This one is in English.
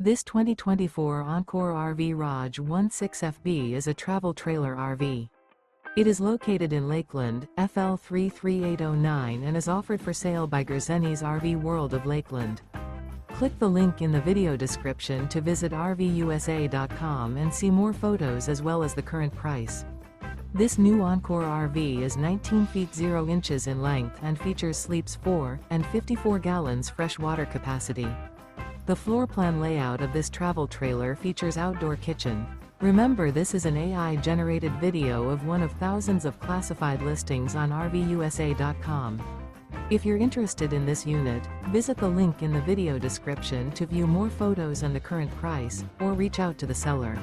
This 2024 Encore RV ROG 16FB is a travel trailer RV. It is located in Lakeland, FL 33809 and is offered for sale by Gerzeny's RV World of Lakeland. Click the link in the video description to visit RVUSA.com and see more photos as well as the current price. This new Encore RV is 19 feet 0 inches in length and features sleeps 4 and 54 gallons fresh water capacity. The floor plan layout of this travel trailer features outdoor kitchen. Remember, this is an AI-generated video of one of thousands of classified listings on RVUSA.com. If you're interested in this unit, visit the link in the video description to view more photos and the current price, or reach out to the seller.